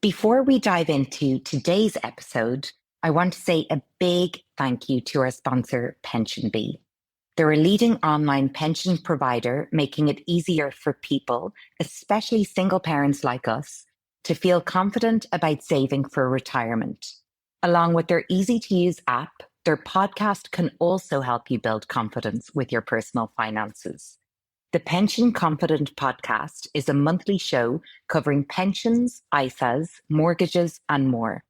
Before we dive into today's episode, I want to say a big thank you to our sponsor, PensionBee. They're a leading online pension provider, making it easier for people, especially single parents like us, to feel confident about saving for retirement. Along with their easy to use app, their podcast can also help you build confidence with your personal finances. The Pension Confident podcast is a monthly show covering pensions, ISAs, mortgages, and more.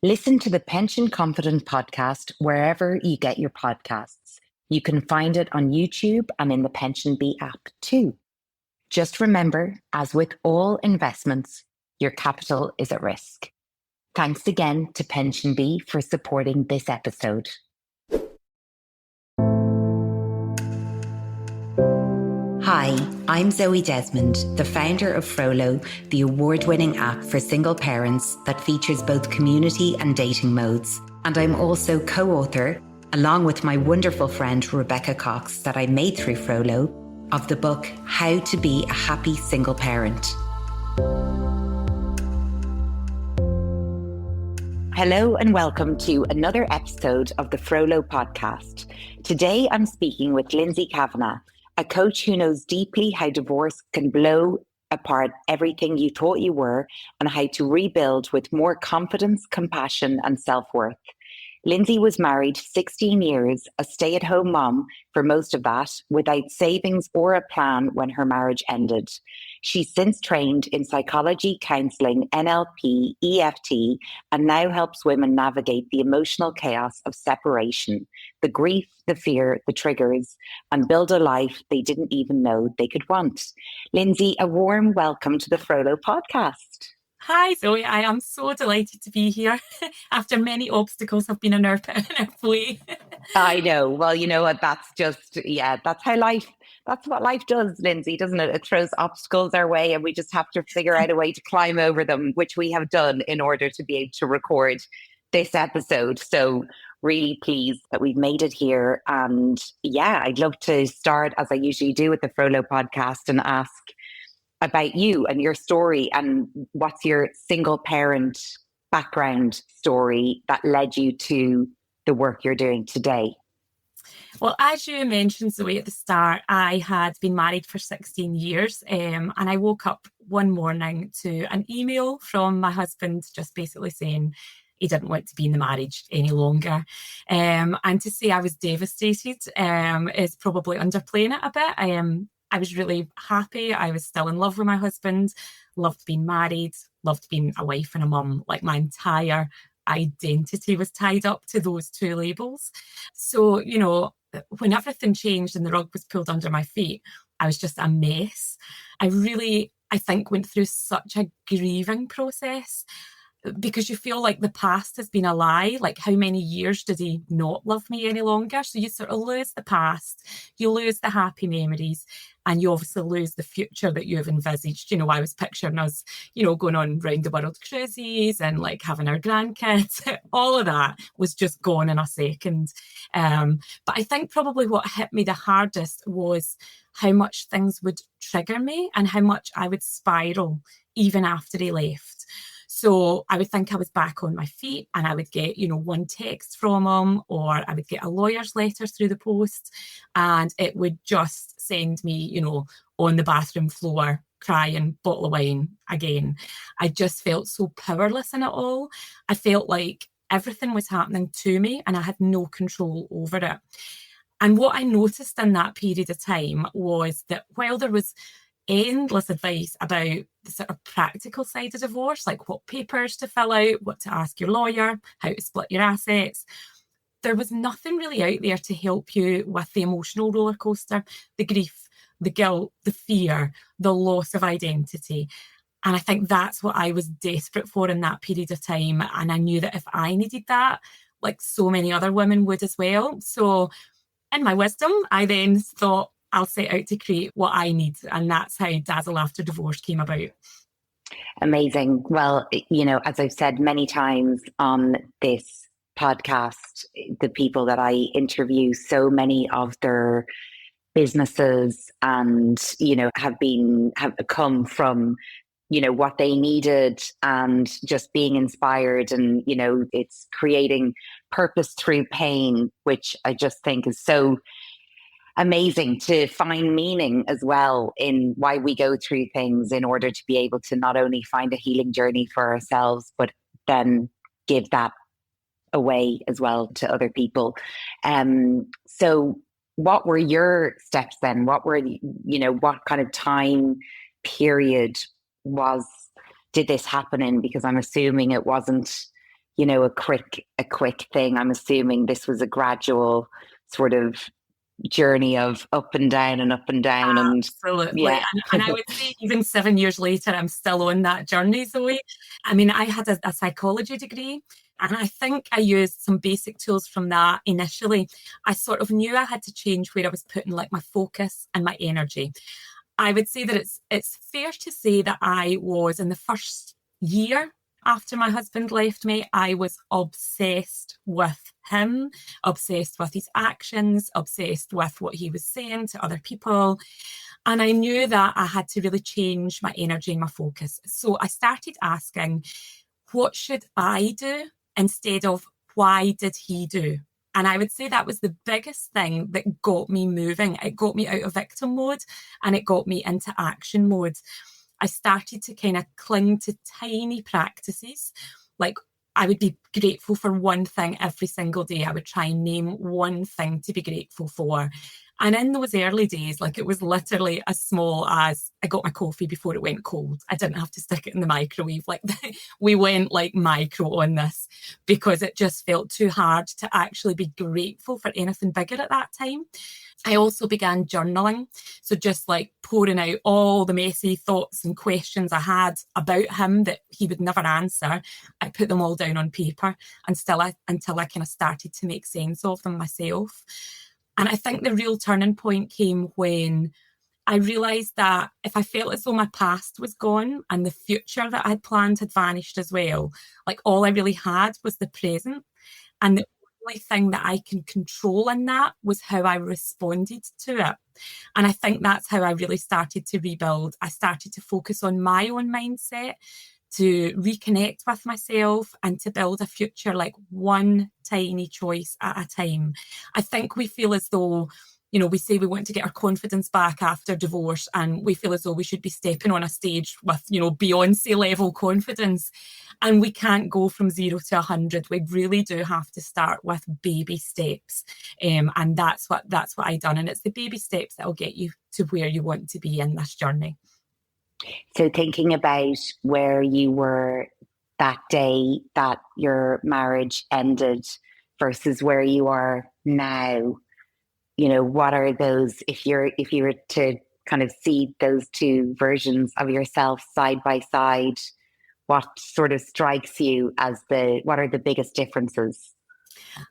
Listen to the Pension Confident podcast wherever you get your podcasts. You can find it on YouTube and in the PensionBee app too. Just remember, as with all investments, your capital is at risk. Thanks again to PensionBee for supporting this episode. Hi, I'm Zoë Desmond, the founder of Frolo, the award-winning app for single parents that features both community and dating modes. And I'm also co-author, along with my wonderful friend Rebecca Cox, that I made through Frolo, of the book How to Be a Happy Single Parent. Hello and welcome to another episode of the Frolo podcast. Today I'm speaking with Linzi Kavanagh, a coach who knows deeply how divorce can blow apart everything you thought you were and how to rebuild with more confidence, compassion, and self-worth. Linzi was married 16 years, a stay-at-home mom for most of that, without savings or a plan when her marriage ended. She's since trained in psychology, counselling, NLP, EFT, and now helps women navigate the emotional chaos of separation, the grief, the fear, the triggers, and build a life they didn't even know they could want. Linzi, a warm welcome to the Frolo podcast. Hi, Zoe. I am so delighted to be here. After many obstacles have been in our way. I know. Well, you know what? That's what life does, Linzi, doesn't it? It throws obstacles our way and we just have to figure out a way to climb over them, which we have done in order to be able to record this episode. So really pleased that we've made it here. And yeah, I'd love to start, as I usually do with the Frolo podcast, and ask about you and your story and what's your single parent background story that led you to the work you're doing today. Well, as you mentioned, Zoe, at the start, I had been married for 16 years and I woke up one morning to an email from my husband just basically saying he didn't want to be in the marriage any longer. And to say I was devastated is probably underplaying it a bit. I was really happy. I was still in love with my husband, loved being married, loved being a wife and a mum. Like my entire identity was tied up to those two labels. So, you know, when everything changed and the rug was pulled under my feet, I was just a mess. I think, went through such a grieving process because you feel like the past has been a lie. Like, how many years did he not love me any longer? So you sort of lose the past, you lose the happy memories, and you obviously lose the future that you've envisaged. You know, I was picturing us, you know, going on round the world cruises and like having our grandkids. All of that was just gone in a second. But I think probably what hit me the hardest was how much things would trigger me and how much I would spiral even after he left. So I would think I was back on my feet and I would get, you know, one text from him, or I would get a lawyer's letter through the post, and it would just send me, you know, on the bathroom floor crying, bottle of wine again. I just felt so powerless in it all. I felt like everything was happening to me and I had no control over it. And what I noticed in that period of time was that while there was endless advice about the sort of practical side of divorce, like what papers to fill out, what to ask your lawyer, how to split your assets, there was nothing really out there to help you with the emotional roller coaster, the grief, the guilt, the fear, the loss of identity. And I think that's what I was desperate for in that period of time. And I knew that if I needed that, like so many other women would as well. So in my wisdom, I then thought, I'll set out to create what I need. And that's how Dazzle After Divorce came about. Amazing. Well, you know, as I've said many times on this podcast, the people that I interview, so many of their businesses and, you know, have come from what they needed and just being inspired. And, it's creating purpose through pain, which I just think is so amazing, to find meaning as well in why we go through things, in order to be able to not only find a healing journey for ourselves, but then give that away as well to other people. So what were your steps then? What kind of time period was did this happen in? Because I'm assuming it wasn't, a quick thing. I'm assuming this was a gradual sort of journey of up and down and up and down. And Absolutely. yeah. And I would say even 7 years later, I'm still on that journey, Zoe. I mean, I had a psychology degree, and I think I used some basic tools from that initially. I sort of knew I had to change where I was putting like my focus and my energy. I would say that it's fair to say that I was in the first year after my husband left me, I was obsessed with him, obsessed with his actions, obsessed with what he was saying to other people. And I knew that I had to really change my energy and my focus. So I started asking, what should I do instead of why did he do? And I would say that was the biggest thing that got me moving. It got me out of victim mode and it got me into action mode. I started to kind of cling to tiny practices. Like I would be grateful for one thing every single day. I would try and name one thing to be grateful for. And in those early days, like it was literally as small as I got my coffee before it went cold. I didn't have to stick it in the microwave. Like we went like micro on this because it just felt too hard to actually be grateful for anything bigger at that time. I also began journaling. So just like pouring out all the messy thoughts and questions I had about him that he would never answer. I put them all down on paper until I kind of started to make sense of them myself. And I think the real turning point came when I realised that if I felt as though my past was gone and the future that I'd planned had vanished as well, like all I really had was the present. And the only thing that I can control in that was how I responded to it. And I think that's how I really started to rebuild. I started to focus on my own mindset, to reconnect with myself and to build a future like one tiny choice at a time. I think we feel as though, we say we want to get our confidence back after divorce and we feel as though we should be stepping on a stage with, Beyonce level confidence. And we can't go from 0 to 100. We really do have to start with baby steps. And that's what I done. And it's the baby steps that will get you to where you want to be in this journey. So thinking about where you were that day that your marriage ended versus where you are now, what are those, if you were to kind of see those two versions of yourself side by side, what sort of strikes you as what are the biggest differences?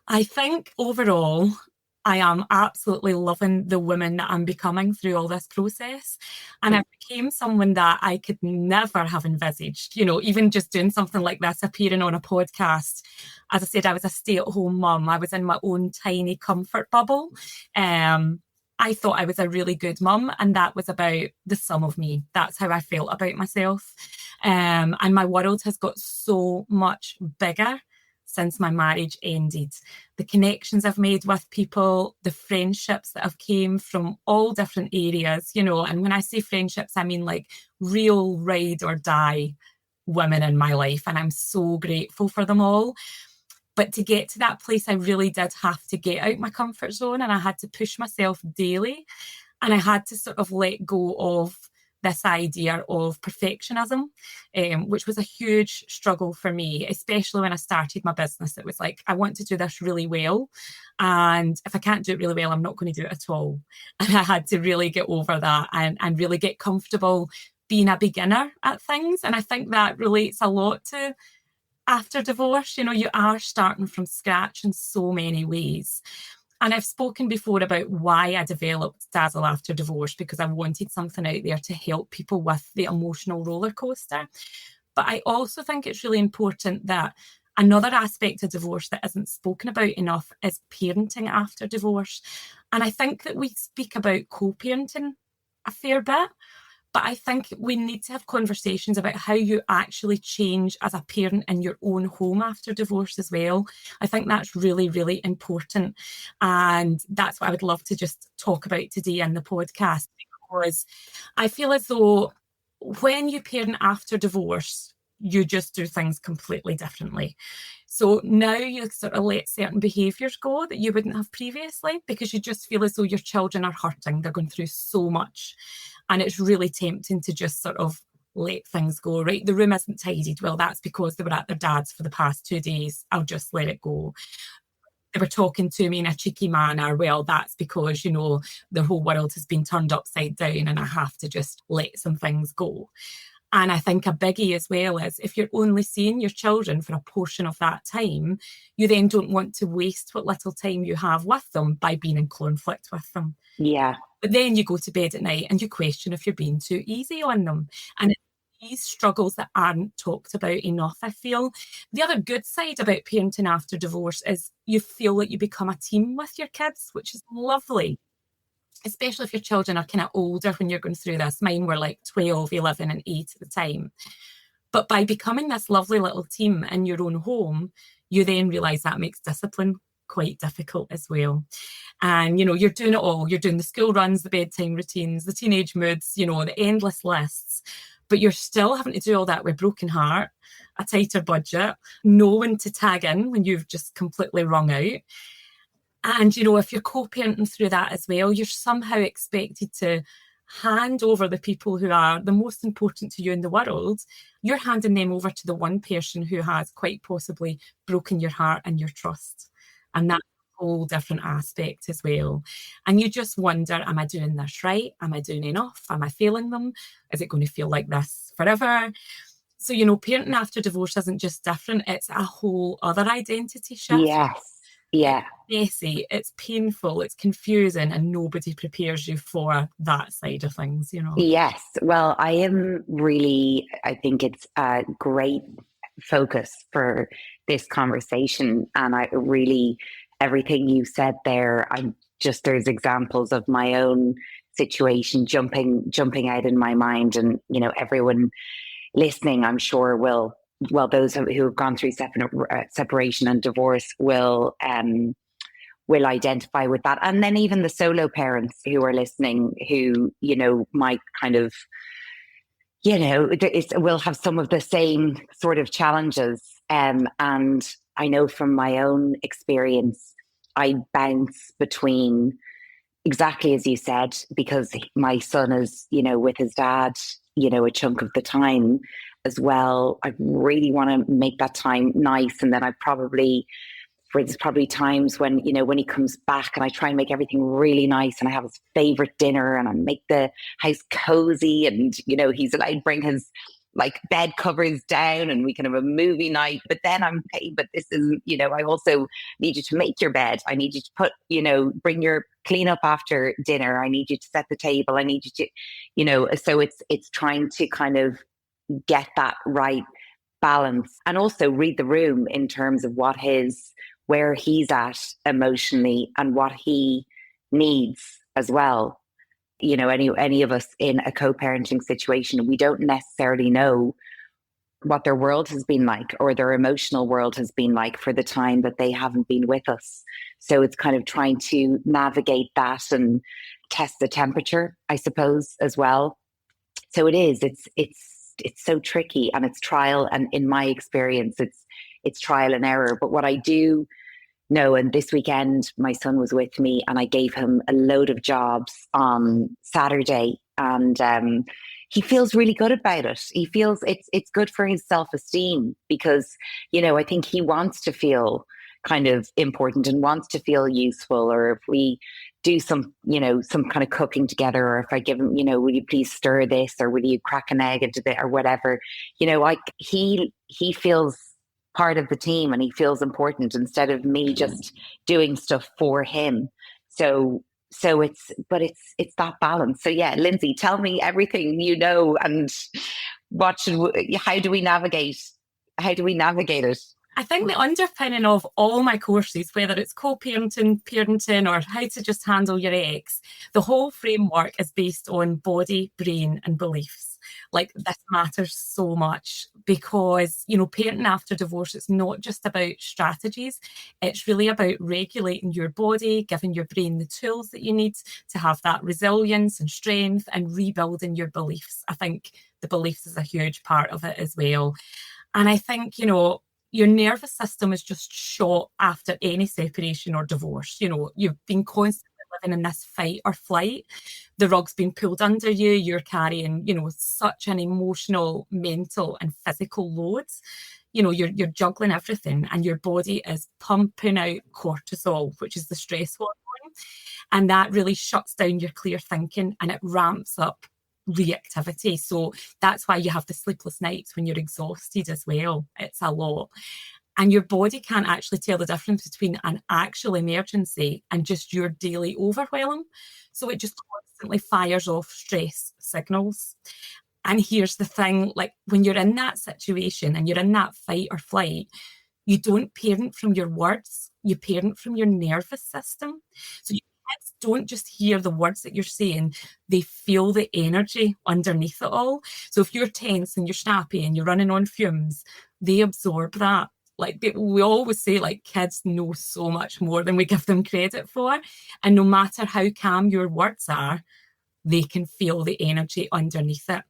I think overall, I am absolutely loving the woman that I'm becoming through all this process. And I became someone that I could never have envisaged, even just doing something like this, appearing on a podcast. As I said, I was a stay-at-home mum. I was in my own tiny comfort bubble. I thought I was a really good mum, and that was about the sum of me. That's how I felt about myself. And my world has got so much bigger since my marriage ended. The connections I've made with people, the friendships that have came from all different areas, and when I say friendships, I mean like real ride or die women in my life. And I'm so grateful for them all. But to get to that place, I really did have to get out my comfort zone and I had to push myself daily. And I had to sort of let go of this idea of perfectionism, which was a huge struggle for me, especially when I started my business. It was like, I want to do this really well. And if I can't do it really well, I'm not going to do it at all. And I had to really get over that and really get comfortable being a beginner at things. And I think that relates a lot to after divorce. You are starting from scratch in so many ways. And I've spoken before about why I developed Dazzle after divorce, because I wanted something out there to help people with the emotional roller coaster. But I also think it's really important that another aspect of divorce that isn't spoken about enough is parenting after divorce. And I think that we speak about co-parenting a fair bit, But I think we need to have conversations about how you actually change as a parent in your own home after divorce as well. I think that's really, really important. And that's what I would love to just talk about today in the podcast, because I feel as though when you parent after divorce, you just do things completely differently. So now you sort of let certain behaviours go that you wouldn't have previously, because you just feel as though your children are hurting. They're going through so much. And it's really tempting to just sort of let things go, right? The room isn't tidied. Well, that's because they were at their dad's for the past 2 days. I'll just let it go. They were talking to me in a cheeky manner. Well, that's because, the whole world has been turned upside down and I have to just let some things go. And I think a biggie as well is if you're only seeing your children for a portion of that time, you then don't want to waste what little time you have with them by being in conflict with them. Yeah. But then you go to bed at night and you question if you're being too easy on them. And it's these struggles that aren't talked about enough, I feel. The other good side about parenting after divorce is you feel like you become a team with your kids, which is lovely, especially if your children are kind of older when you're going through this. Mine were like 12, 11 and 8 at the time. But by becoming this lovely little team in your own home, you then realise that makes discipline quite difficult as well. And, you're doing it all. You're doing the school runs, the bedtime routines, the teenage moods, the endless lists. But you're still having to do all that with a broken heart, a tighter budget, no one to tag in when you've just completely wrung out. And, if you're co-parenting through that as well, you're somehow expected to hand over the people who are the most important to you in the world. You're handing them over to the one person who has quite possibly broken your heart and your trust. And that's a whole different aspect as well. And you just wonder, am I doing this right? Am I doing enough? Am I failing them? Is it going to feel like this forever? So, parenting after divorce isn't just different, it's a whole other identity shift. Yes. Yeah. It's messy, it's painful, it's confusing, and nobody prepares you for that side of things, Yes. Well, I think it's a great focus for this conversation. And everything you said there, there's examples of my own situation jumping out in my mind. And, everyone listening, I'm sure those who have gone through separation and divorce will identify with that. And then even the solo parents who are listening who, might kind of, will have some of the same sort of challenges. And I know from my own experience, I bounce between exactly as you said, because my son is, with his dad, a chunk of the time as well. I really want to make that time nice. And then there's probably times when, when he comes back and I try and make everything really nice and I have his favorite dinner and I make the house cozy and, he's allowed to bring his bed covers down and we can have a movie night. But then but this isn't, I also need you to make your bed. I need you to put, bring your clean up after dinner. I need you to set the table. I need you to, so it's trying to kind of get that right balance and also read the room in terms of where he's at emotionally and what he needs as well. Any of us in a co-parenting situation, we don't necessarily know what their world has been like or their emotional world has been like for the time that they haven't been with us. So it's kind of trying to navigate that and test the temperature, I suppose, as well. So it's so tricky and it's trial. And in my experience, it's trial and error. But what I do know, and this weekend, my son was with me and I gave him a load of jobs on Saturday and he feels really good about it. He feels it's good for his self-esteem because, I think he wants to feel kind of important and wants to feel useful. Or if we do some kind of cooking together, or if I give him, will you please stir this, or will you crack an egg into it, or whatever, he feels part of the team and he feels important instead of me just doing stuff for him. So it's that balance. So yeah, Linzi, tell me everything and how do we navigate it? I think the underpinning of all my courses, whether it's co-parenting, parenting, or how to just handle your ex, the whole framework is based on body, brain, and beliefs. Like, this matters so much because, parenting after divorce, it's not just about strategies. It's really about regulating your body, giving your brain the tools that you need to have that resilience and strength, and rebuilding your beliefs. I think the beliefs is a huge part of it as well. And I think, your nervous system is just shot after any separation or divorce. You've been constantly living in this fight or flight. The rug's been pulled under you. You're carrying, such an emotional, mental, and physical load. You're juggling everything, and your body is pumping out cortisol, which is the stress hormone. And that really shuts down your clear thinking, and it ramps up reactivity. So that's why you have the sleepless nights when you're exhausted as well. It's a lot. And your body can't actually tell the difference between an actual emergency and just your daily overwhelm. So it just constantly fires off stress signals. And here's the thing, like, when you're in that situation and you're in that fight or flight, you don't parent from your words, you parent from your nervous system. So kids don't just hear the words that you're saying, they feel the energy underneath it all. So if you're tense and you're snappy and you're running on fumes, they absorb that. Like, we always say, like, kids know so much more than we give them credit for. And no matter how calm your words are, they can feel the energy underneath it.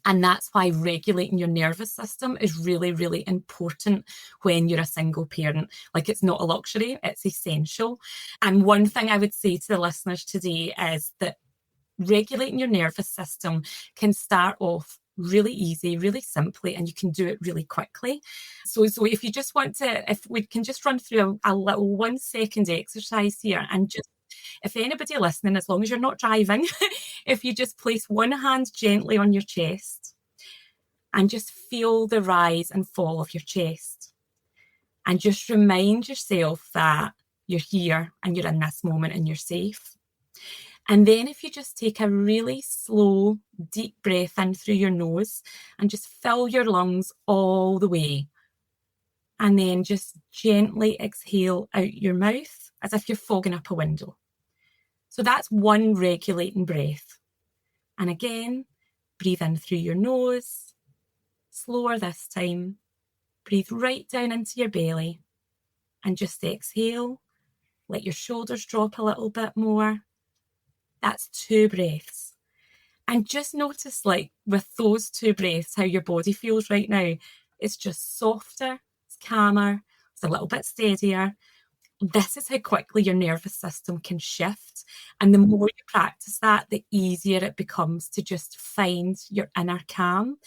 And that's why regulating your nervous system is really, really important when you're a single parent. Like, it's not a luxury, it's essential. And one thing I would say to the listeners today is that regulating your nervous system can start off really easy, really simply, and you can do it really quickly. So if you just want to, if we can just run through a little 1 second exercise here, and just, if anybody listening, as long as you're not driving, if you just place one hand gently on your chest and just feel the rise and fall of your chest, and just remind yourself that you're here and you're in this moment and you're safe. And then if you just take a really slow, deep breath in through your nose and just fill your lungs all the way. And then just gently exhale out your mouth as if you're fogging up a window. So that's one regulating breath. And again, breathe in through your nose, slower this time. Breathe right down into your belly and just exhale. Let your shoulders drop a little bit more. That's 2 breaths. And just notice, like, with those 2 breaths, how your body feels right now. It's just softer, it's calmer, it's a little bit steadier. This is how quickly your nervous system can shift. And the more you practice that, the easier it becomes to just find your inner calm.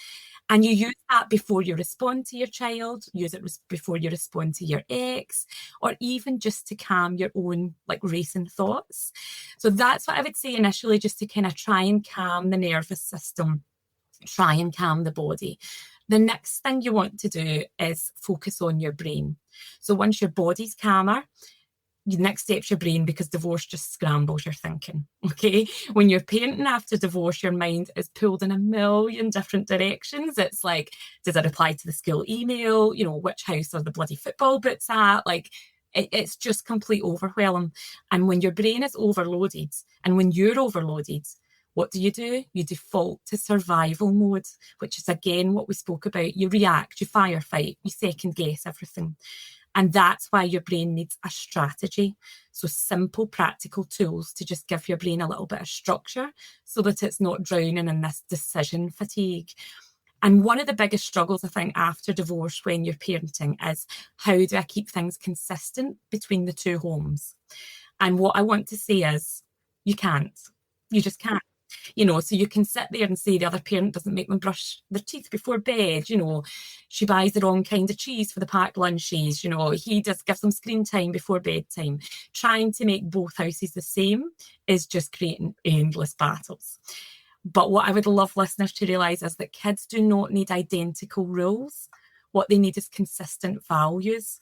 And you use that before you respond to your child, use it before you respond to your ex, or even just to calm your own, like, racing thoughts. So that's what I would say initially, just to kind of try and calm the nervous system, try and calm the body. The next thing you want to do is focus on your brain. So once your body's calmer, the next step's your brain, because divorce just scrambles your thinking, okay? When you're parenting after divorce, your mind is pulled in a million different directions. It's like, does I reply to the school email? Which house are the bloody football boots at? Like, it's just complete overwhelm. And when your brain is overloaded, and when you're overloaded, what do? You default to survival mode, which is, again, what we spoke about. You react, you firefight, you second guess everything. And that's why your brain needs a strategy. So simple, practical tools to just give your brain a little bit of structure so that it's not drowning in this decision fatigue. And one of the biggest struggles, I think, after divorce when you're parenting is, how do I keep things consistent between the 2 homes? And what I want to say is, you can't. You just can't. So you can sit there and say the other parent doesn't make them brush their teeth before bed, she buys the wrong kind of cheese for the packed lunches, he just gives them screen time before bedtime. Trying to make both houses the same is just creating endless battles. But what I would love listeners to realise is that kids do not need identical rules. What they need is consistent values.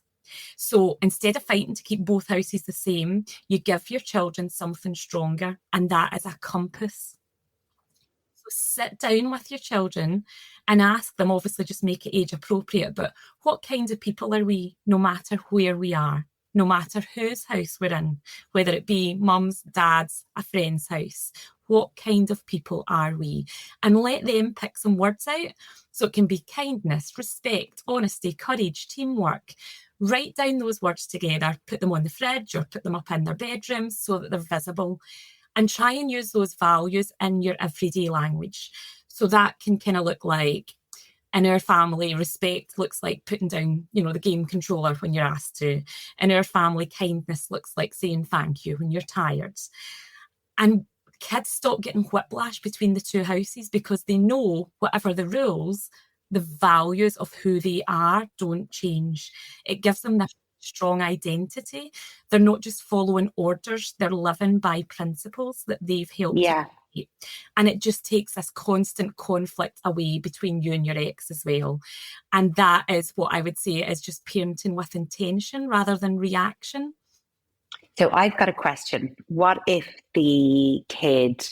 So instead of fighting to keep both houses the same, you give your children something stronger, and that is a compass. So sit down with your children and ask them, obviously just make it age appropriate, but what kind of people are we, no matter where we are, no matter whose house we're in, whether it be mum's, dad's, a friend's house, what kind of people are we? And let them pick some words out. So it can be kindness, respect, honesty, courage, teamwork. Write down those words together, put them on the fridge or put them up in their bedrooms so that they're visible, and try and use those values in your everyday language. So that can kind of look like, in our family, respect looks like putting down, the game controller when you're asked to. In our family, kindness looks like saying thank you when you're tired. And kids stop getting whiplash between the two houses because they know whatever the rules, the values of who they are don't change. It gives them this strong identity. They're not just following orders, they're living by principles that they've helped. Yeah. And it just takes this constant conflict away between you and your ex as well. And that is what I would say is just parenting with intention rather than reaction. So I've got a question. What if the kid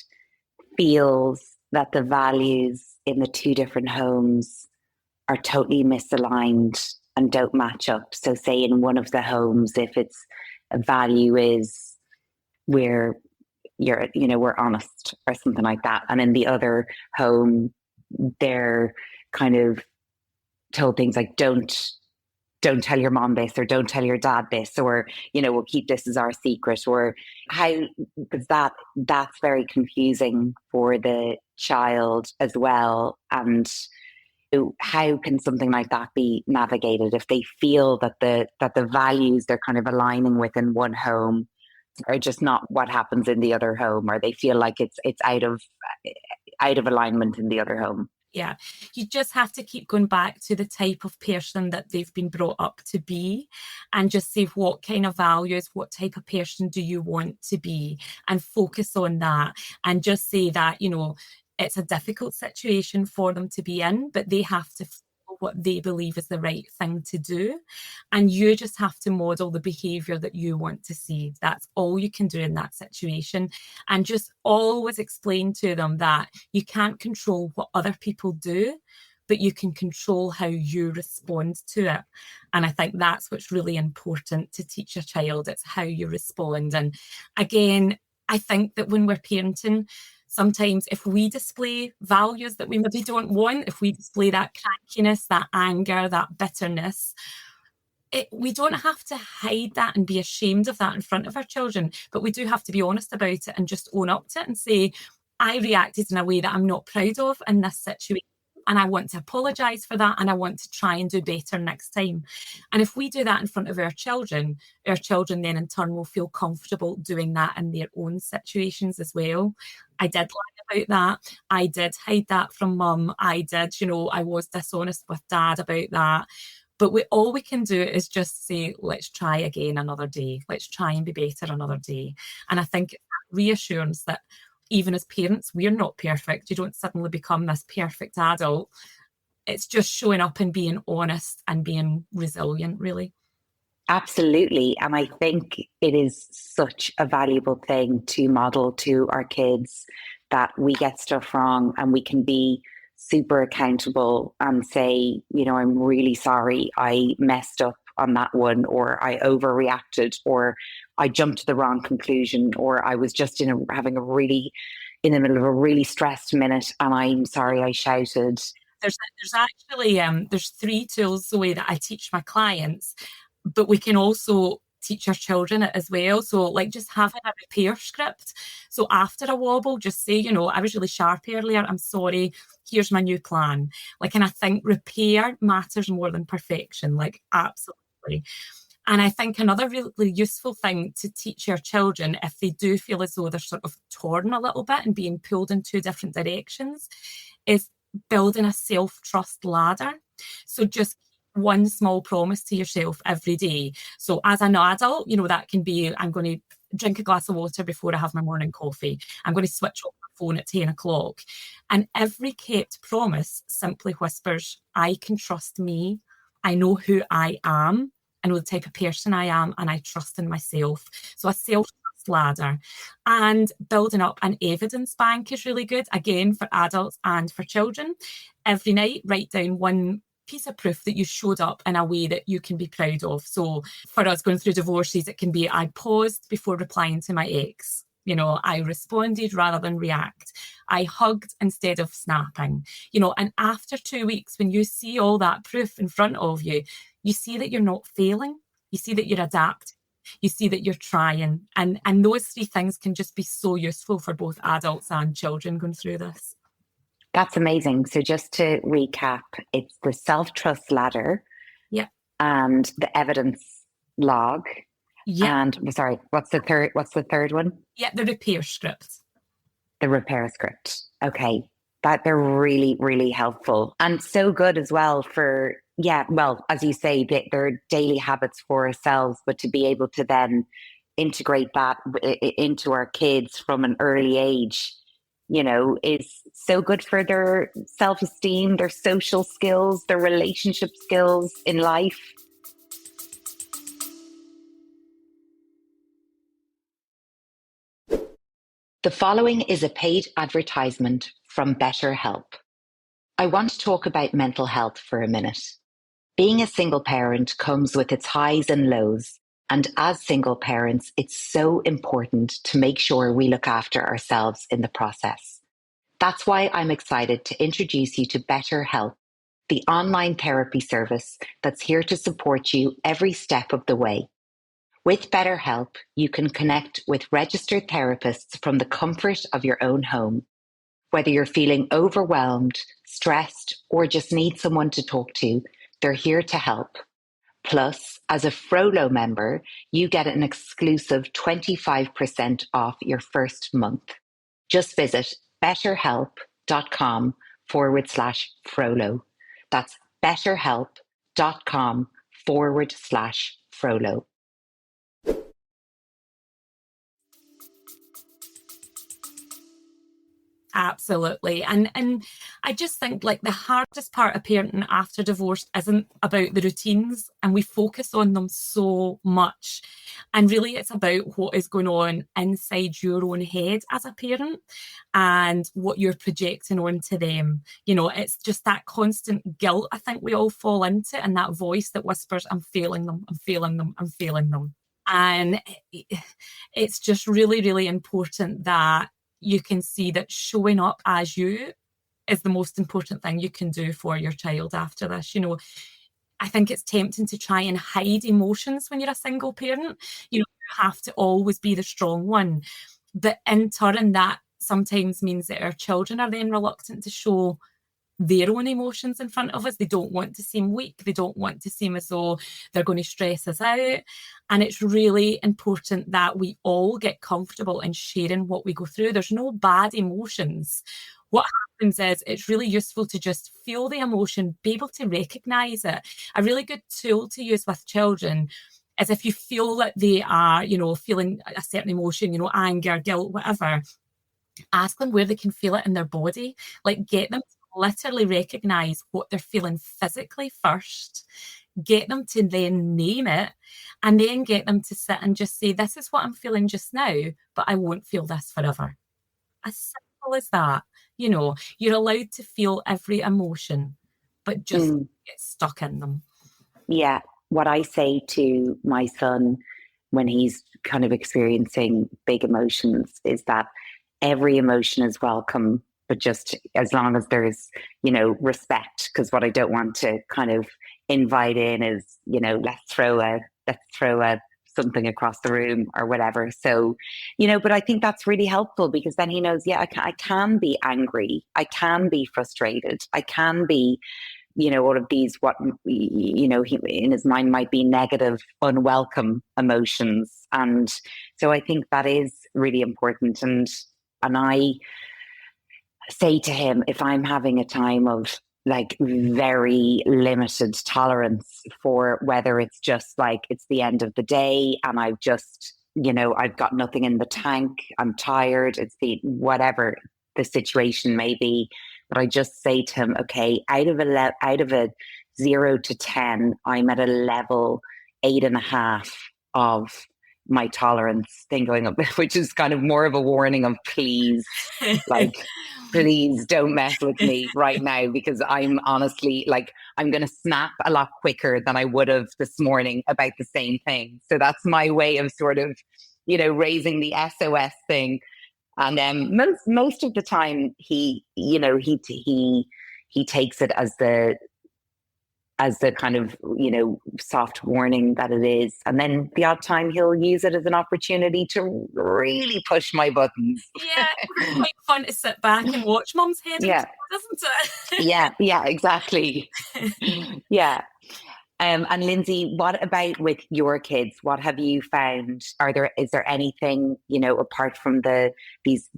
feels that the values in the two different homes are totally misaligned and don't match up? So say in one of the homes, if it's a value is we're honest or something like that. And in the other home, they're kind of told things like, don't tell your mom this, or don't tell your dad this, or, we'll keep this as our secret, or how, because that's very confusing for the child as well. And how can something like that be navigated if they feel that the values they're kind of aligning with in one home are just not what happens in the other home, or they feel like it's out of alignment in the other home? Yeah, you just have to keep going back to the type of person that they've been brought up to be, and just see what kind of values, what type of person do you want to be, and focus on that. And just say that, it's a difficult situation for them to be in, but they have to follow what they believe is the right thing to do. And you just have to model the behavior that you want to see. That's all you can do in that situation. And just always explain to them that you can't control what other people do, but you can control how you respond to it. And I think that's what's really important to teach a child. It's how you respond. And again, I think that when we're parenting, sometimes if we display values that we maybe don't want, if we display that crankiness, that anger, that bitterness, we don't have to hide that and be ashamed of that in front of our children, but we do have to be honest about it and just own up to it and say, I reacted in a way that I'm not proud of in this situation, and I want to apologise for that, and I want to try and do better next time. And if we do that in front of our children then in turn will feel comfortable doing that in their own situations as well. I did lie about that. I did hide that from mum. I did, I was dishonest with dad about that. But all we can do is just say, let's try again another day. Let's try and be better another day. And I think reassurance that even as parents, we're not perfect. You don't suddenly become this perfect adult. It's just showing up and being honest and being resilient, really. Absolutely. And I think it is such a valuable thing to model to our kids that we get stuff wrong and we can be super accountable and say, I'm really sorry I messed up on that one, or I overreacted, or I jumped to the wrong conclusion, or I was just in the middle of a really stressed minute and I'm sorry I shouted. There's actually there's 3 tools, Zoe, that I teach my clients, but we can also teach our children it as well. So like just having a repair script. So after a wobble, just say, I was really sharp earlier. I'm sorry. Here's my new plan. And I think repair matters more than perfection. Absolutely. And I think another really useful thing to teach your children, if they do feel as though they're sort of torn a little bit and being pulled in 2 different directions, is building a self-trust ladder. So just one small promise to yourself every day. So as an adult, that can be, I'm going to drink a glass of water before I have my morning coffee. I'm going to switch off my phone at 10 o'clock. And every kept promise simply whispers, I can trust me. I know who I am. I know the type of person I am, and I trust in myself. So a self-trust ladder. And building up an evidence bank is really good, again, for adults and for children. Every night, write down one piece of proof that you showed up in a way that you can be proud of. So for us going through divorces, it can be, I paused before replying to my ex. I responded rather than react. I hugged instead of snapping. And after 2 weeks, when you see all that proof in front of you, you see that you're not failing. You see that you're adapting. You see that you're trying. And those three things can just be so useful for both adults and children going through this. That's amazing. So just to recap, it's the self-trust ladder. Yeah. And the evidence log. Yeah. And sorry, what's the third one? Yeah, the repair script. The repair script. Okay. That they're really, really helpful and so good as well for, as you say, they're daily habits for ourselves, but to be able to then integrate that into our kids from an early age, is so good for their self-esteem, their social skills, their relationship skills in life. The following is a paid advertisement from BetterHelp. I want to talk about mental health for a minute. Being a single parent comes with its highs and lows, and as single parents, it's so important to make sure we look after ourselves in the process. That's why I'm excited to introduce you to BetterHelp, the online therapy service that's here to support you every step of the way. With BetterHelp, you can connect with registered therapists from the comfort of your own home. Whether you're feeling overwhelmed, stressed, or just need someone to talk to, they're here to help. Plus, as a Frolo member, you get an exclusive 25% off your first month. Just visit betterhelp.com/Frolo. That's betterhelp.com/Frolo. Absolutely. And I just think like the hardest part of parenting after divorce isn't about the routines, and we focus on them so much. And really it's about what is going on inside your own head as a parent and what you're projecting onto them. It's just that constant guilt I think we all fall into, and that voice that whispers, I'm failing them, I'm failing them, I'm failing them. And it's just really, really important that you can see that showing up as you is the most important thing you can do for your child after this. I think it's tempting to try and hide emotions when you're a single parent. You have to always be the strong one. But in turn, that sometimes means that our children are then reluctant to show their own emotions in front of us. They don't want to seem weak. They don't want to seem as though they're going to stress us out. And it's really important that we all get comfortable in sharing what we go through. There's no bad emotions. What happens is it's really useful to just feel the emotion, be able to recognize it. A really good tool to use with children is if you feel that they are, feeling a certain emotion, anger, guilt, whatever, ask them where they can feel it in their body. Like, get them to literally recognize what they're feeling physically first, get them to then name it, and then get them to sit and just say, this is what I'm feeling just now, but I won't feel this forever. As simple as that. You're allowed to feel every emotion, but just get stuck in them. Yeah. What I say to my son when he's kind of experiencing big emotions is that every emotion is welcome, but just as long as there's, respect. Because what I don't want to kind of invite in is, let's throw a something across the room or whatever. So, but I think that's really helpful, because then he knows, I can be angry. I can be frustrated. I can be, all of these, what, he in his mind might be negative, unwelcome emotions. And so I think that is really important. And I say to him, if I'm having a time of like very limited tolerance for whether it's just like it's the end of the day and I've just, I've got nothing in the tank, I'm tired, it's the whatever the situation may be, but I just say to him, okay, out of a 0 to 10, I'm at a level 8.5 of my tolerance thing going up, which is kind of more of a warning of please, like, please don't mess with me right now, because I'm honestly like, I'm going to snap a lot quicker than I would have this morning about the same thing. So that's my way of sort of, raising the SOS thing. And most of the time he takes it as the kind of, soft warning that it is. And then the odd time he'll use it as an opportunity to really push my buttons. Yeah, it's quite fun to sit back and watch Mum's head, Yeah. doesn't it? Yeah, exactly. Yeah. And Lindsay, what about with your kids? What have you found? Is there anything, apart from these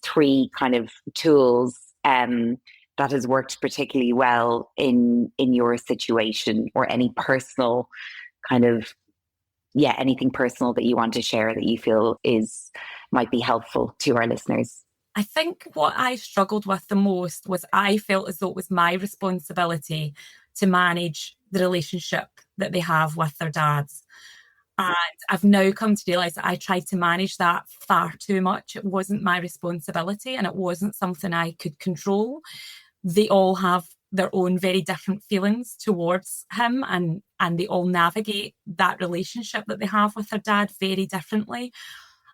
three kind of tools, that has worked particularly well in your situation, or any personal kind of, anything personal that you want to share that you feel might be helpful to our listeners? I think what I struggled with the most was I felt as though it was my responsibility to manage the relationship that they have with their dads. And I've now come to realise that I tried to manage that far too much. It wasn't my responsibility, and it wasn't something I could control. They all have their own very different feelings towards him, and they all navigate that relationship that they have with their dad very differently.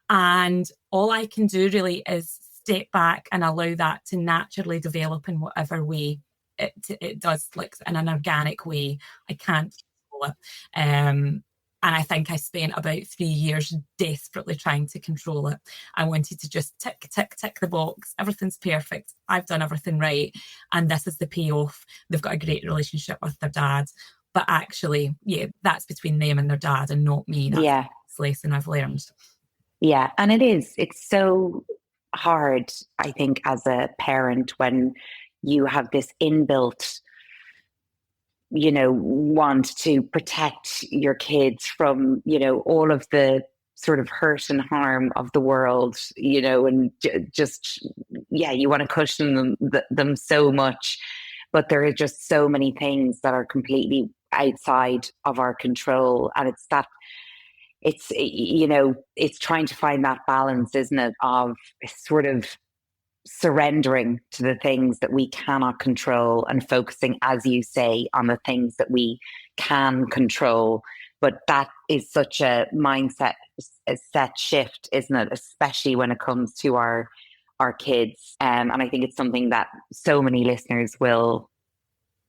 And all I can do really is step back and allow that to naturally develop in whatever way it does, like in an organic way. I can't control it. And I think I spent about 3 years desperately trying to control it. I wanted to just tick the box. Everything's perfect. I've done everything right. And this is the payoff. They've got a great relationship with their dad. But actually, that's between them and their dad, and not me. That's the lesson I've learned. Yeah. And it's so hard, I think, as a parent, when you have this inbuilt, want to protect your kids from, all of the sort of hurt and harm of the world, and just, you want to cushion them so much. But there are just so many things that are completely outside of our control. And it's trying to find that balance, isn't it, of sort of surrendering to the things that we cannot control and focusing, as you say, on the things that we can control. But that is such a set shift, isn't it? Especially when it comes to our kids. And I think it's something that so many listeners will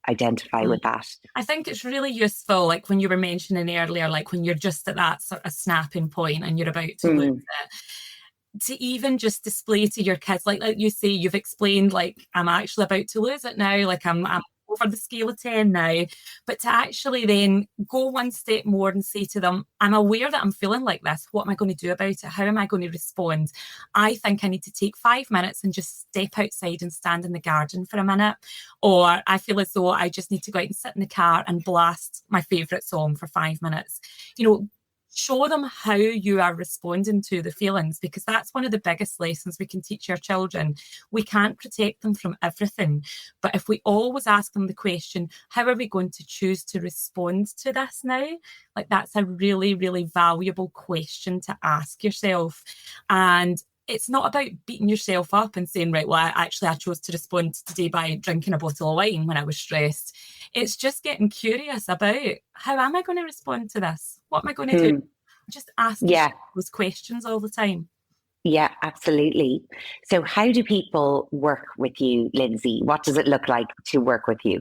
identify with that. I think it's really useful, like when you were mentioning earlier, like when you're just at that sort of snapping point and you're about to lose it, to even just display to your kids, like you say, you've explained, like, I'm actually about to lose it now, like I'm over the scale of 10 now, but to actually then go one step more and say to them, I'm aware that I'm feeling like this. What am I going to do about it? How am I going to respond? I think I need to take 5 minutes and just step outside and stand in the garden for a minute. Or I feel as though I just need to go out and sit in the car and blast my favourite song for 5 minutes. Show them how you are responding to the feelings, because that's one of the biggest lessons we can teach our children. We can't protect them from everything, but if we always ask them the question, how are we going to choose to respond to this now? Like, that's a really, really valuable question to ask yourself. And it's not about beating yourself up and saying, right, well, I chose to respond today by drinking a bottle of wine when I was stressed. It's just getting curious about, how am I going to respond to this? What am I going to do? Just ask those questions all the time. Yeah, absolutely. So how do people work with you, Lindsay? What does it look like to work with you?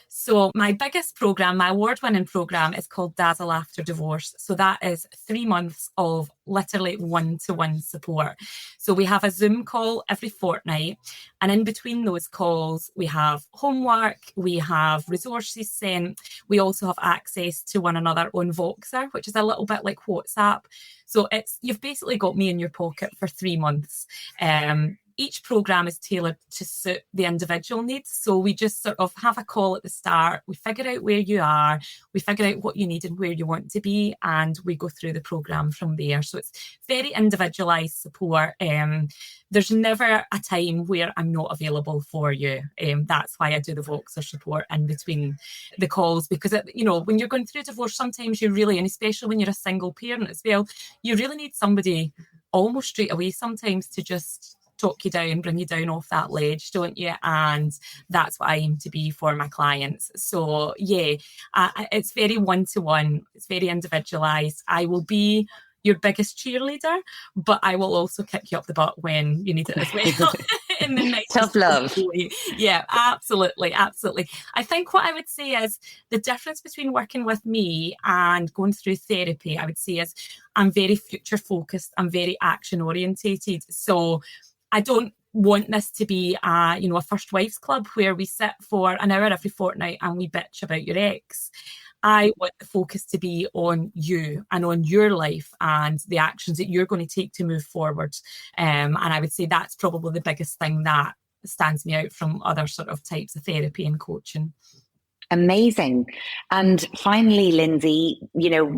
So my biggest programme, my award-winning programme, is called Dazzle After Divorce. So that is 3 months of literally one-to-one support. So we have a Zoom call every fortnight. And in between those calls, we have homework, we have resources sent. We also have access to one another on Voxer, which is a little bit like WhatsApp. So you've basically got me in your pocket for 3 months. each program is tailored to suit the individual needs. So we just sort of have a call at the start. We figure out where you are, we figure out what you need and where you want to be, and we go through the program from there. So it's very individualized support. There's never a time where I'm not available for you. That's why I do the Voxer support in between the calls, because when you're going through divorce, sometimes you really, and especially when you're a single parent as well, you really need somebody almost straight away sometimes to just talk you down, bring you down off that ledge, don't you? And that's what I aim to be for my clients. So yeah, it's very one-to-one. It's very individualized. I will be your biggest cheerleader, but I will also kick you up the butt when you need it as well. In the nicest tough love. way. Yeah, absolutely. I think what I would say is the difference between working with me and going through therapy, I would say, is I'm very future focused. I'm very action orientated. So I don't want this to be a first wives club where we sit for an hour every fortnight and we bitch about your ex. I want the focus to be on you and on your life and the actions that you're going to take to move forward. And I would say that's probably the biggest thing that stands me out from other sort of types of therapy and coaching. Amazing. And finally, Linzi,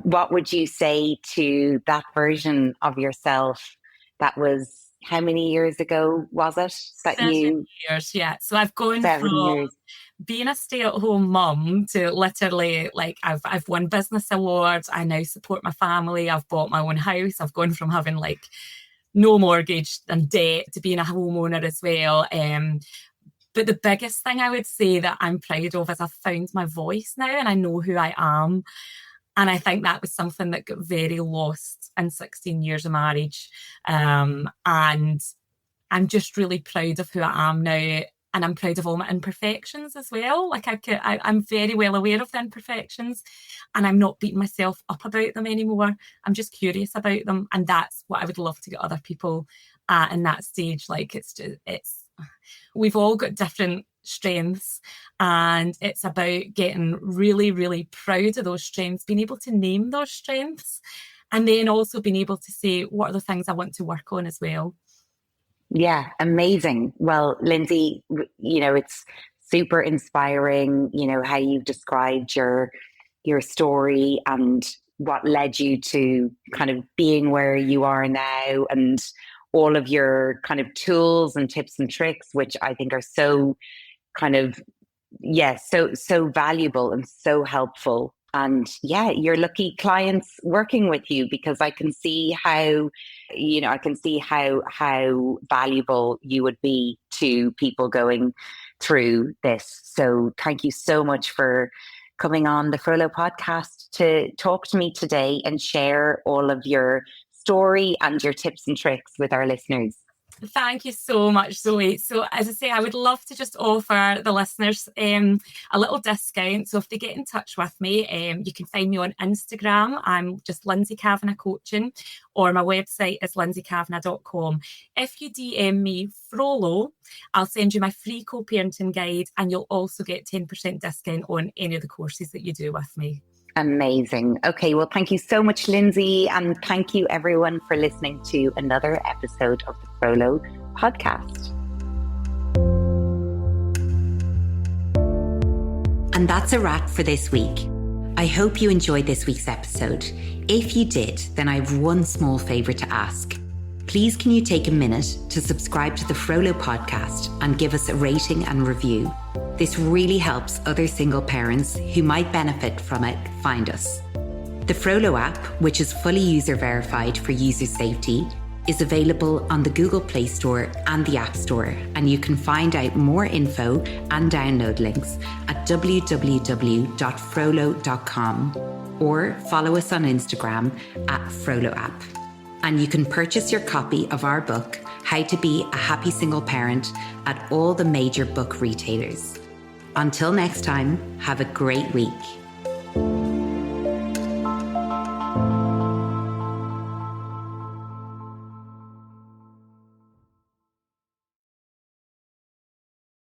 what would you say to that version of yourself that was, how many years ago was it? 7 years, yeah. So I've gone 7 from years. Being a stay-at-home mum to literally, like, I've won business awards. I now support my family. I've bought my own house. I've gone from having like no mortgage and debt to being a homeowner as well. But the biggest thing I would say that I'm proud of is I've found my voice now and I know who I am. And I think that was something that got very lost in 16 years of marriage. And I'm just really proud of who I am now. And I'm proud of all my imperfections as well. Like I'm very well aware of the imperfections and I'm not beating myself up about them anymore. I'm just curious about them. And that's what I would love to get other people in that stage. Like we've all got different strengths and it's about getting really, really proud of those strengths, being able to name those strengths and then also being able to say, what are the things I want to work on as well? Yeah, amazing. Well, Linzi, it's super inspiring, how you've described your story and what led you to kind of being where you are now and all of your kind of tools and tips and tricks, which I think are so kind of, so valuable and so helpful. And yeah, you're lucky clients working with you because I can see how valuable you would be to people going through this. So thank you so much for coming on the Frolo podcast to talk to me today and share all of your story and your tips and tricks with our listeners. Thank you so much, Zoe. So as I say, I would love to just offer the listeners a little discount. So if they get in touch with me, you can find me on Instagram. I'm just Linzi Kavanagh Coaching, or my website is linzikavanagh.com. If you DM me Frolo, I'll send you my free co-parenting guide and you'll also get 10% discount on any of the courses that you do with me. Amazing. Okay, well, thank you so much, Linzi. And thank you, everyone, for listening to another episode of the Frolo podcast. And that's a wrap for this week. I hope you enjoyed this week's episode. If you did, then I have one small favour to ask. Please can you take a minute to subscribe to the Frolo podcast and give us a rating and review? This really helps other single parents who might benefit from it find us. The Frolo app, which is fully user verified for user safety, is available on the Google Play Store and the App Store, and you can find out more info and download links at www.frolo.com or follow us on Instagram @FroloApp. And you can purchase your copy of our book, How to Be a Happy Single Parent, at all the major book retailers. Until next time, have a great week.